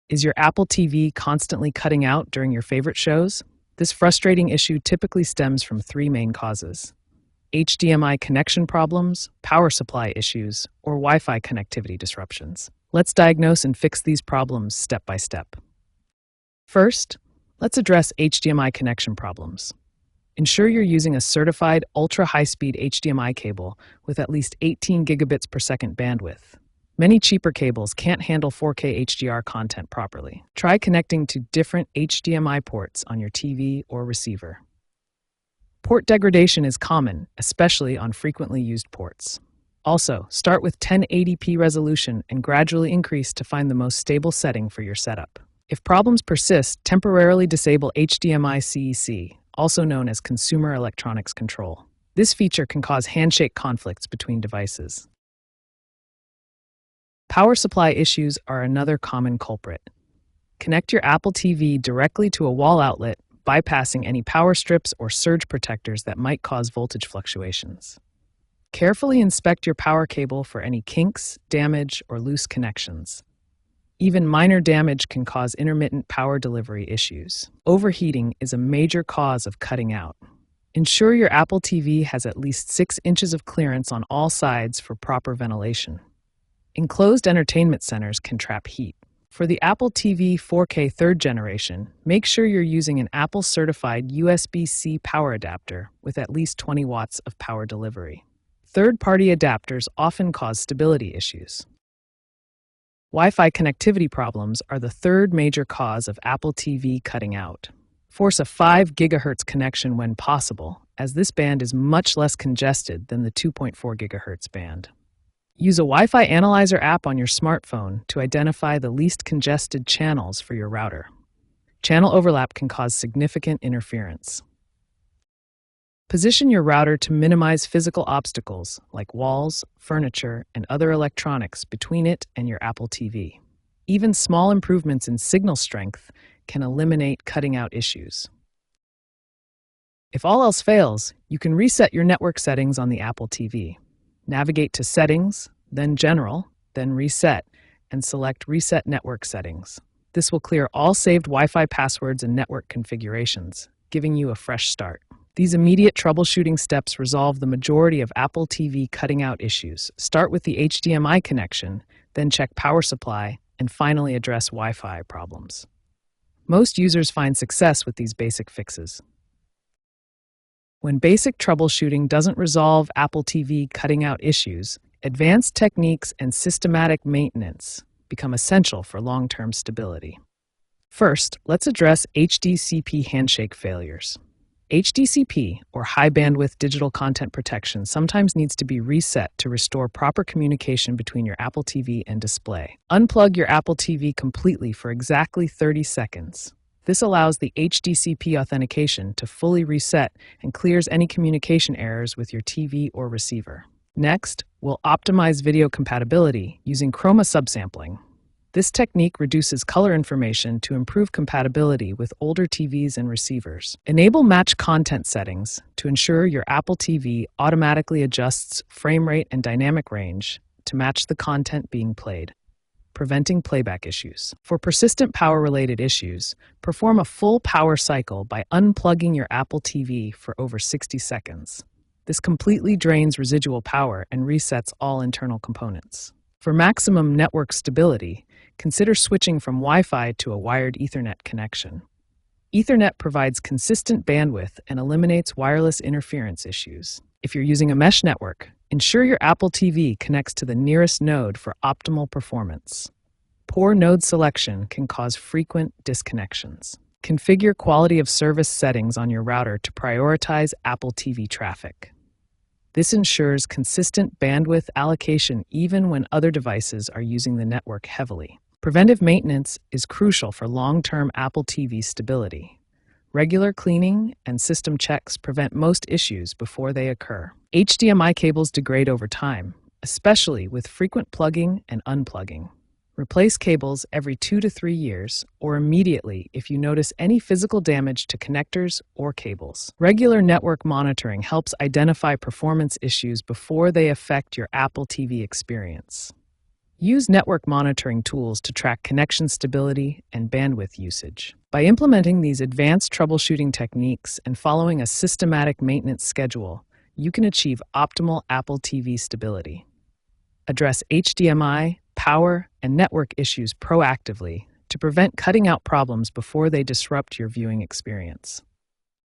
Is your Apple TV constantly cutting out during your favorite shows? This frustrating issue typically stems from three main causes: HDMI connection problems, power supply issues, or Wi-Fi connectivity disruptions. Let's diagnose and fix these problems step by step. First, let's address HDMI connection problems. Ensure you're using a certified ultra-high-speed HDMI cable with at least 18 gigabits per second bandwidth. Many cheaper cables can't handle 4K HDR content properly. Try connecting to different HDMI ports on your TV or receiver. Port degradation is common, especially on frequently used ports. Also, start with 1080p resolution and gradually increase to find the most stable setting for your setup. If problems persist, temporarily disable HDMI CEC, also known as Consumer Electronics Control. This feature can cause handshake conflicts between devices. Power supply issues are another common culprit. Connect your Apple TV directly to a wall outlet, bypassing any power strips or surge protectors that might cause voltage fluctuations. Carefully inspect your power cable for any kinks, damage, or loose connections. Even minor damage can cause intermittent power delivery issues. Overheating is a major cause of cutting out. Ensure your Apple TV has at least 6 inches of clearance on all sides for proper ventilation. Enclosed entertainment centers can trap heat. For the Apple TV 4K 3rd generation, make sure you're using an Apple-certified USB-C power adapter with at least 20 watts of power delivery. Third-party adapters often cause stability issues. Wi-Fi connectivity problems are the third major cause of Apple TV cutting out. Force a 5 GHz connection when possible, as this band is much less congested than the 2.4 GHz band. Use a Wi-Fi analyzer app on your smartphone to identify the least congested channels for your router. Channel overlap can cause significant interference. Position your router to minimize physical obstacles like walls, furniture, and other electronics between it and your Apple TV. Even small improvements in signal strength can eliminate cutting out issues. If all else fails, you can reset your network settings on the Apple TV. Navigate to Settings, then General, then Reset, and select Reset Network Settings. This will clear all saved Wi-Fi passwords and network configurations, giving you a fresh start. These immediate troubleshooting steps resolve the majority of Apple TV cutting out issues. Start with the HDMI connection, then check power supply, and finally address Wi-Fi problems. Most users find success with these basic fixes. When basic troubleshooting doesn't resolve Apple TV cutting out issues, advanced techniques and systematic maintenance become essential for long-term stability. First, let's address HDCP handshake failures. HDCP, or High Bandwidth Digital Content Protection, sometimes needs to be reset to restore proper communication between your Apple TV and display. Unplug your Apple TV completely for exactly 30 seconds. This allows the HDCP authentication to fully reset and clears any communication errors with your TV or receiver. Next, we'll optimize video compatibility using chroma subsampling. This technique reduces color information to improve compatibility with older TVs and receivers. Enable match content settings to ensure your Apple TV automatically adjusts frame rate and dynamic range to match the content being played, preventing playback issues. For persistent power-related issues, perform a full power cycle by unplugging your Apple TV for over 60 seconds. This completely drains residual power and resets all internal components. For maximum network stability, consider switching from Wi-Fi to a wired Ethernet connection. Ethernet provides consistent bandwidth and eliminates wireless interference issues. If you're using a mesh network, ensure your Apple TV connects to the nearest node for optimal performance. Poor node selection can cause frequent disconnections. Configure quality of service settings on your router to prioritize Apple TV traffic. This ensures consistent bandwidth allocation even when other devices are using the network heavily. Preventive maintenance is crucial for long-term Apple TV stability. Regular cleaning and system checks prevent most issues before they occur. HDMI cables degrade over time, especially with frequent plugging and unplugging. Replace cables every 2 to 3 years or immediately if you notice any physical damage to connectors or cables. Regular network monitoring helps identify performance issues before they affect your Apple TV experience. Use network monitoring tools to track connection stability and bandwidth usage. By implementing these advanced troubleshooting techniques and following a systematic maintenance schedule, you can achieve optimal Apple TV stability. Address HDMI, power, and network issues proactively to prevent cutting out problems before they disrupt your viewing experience.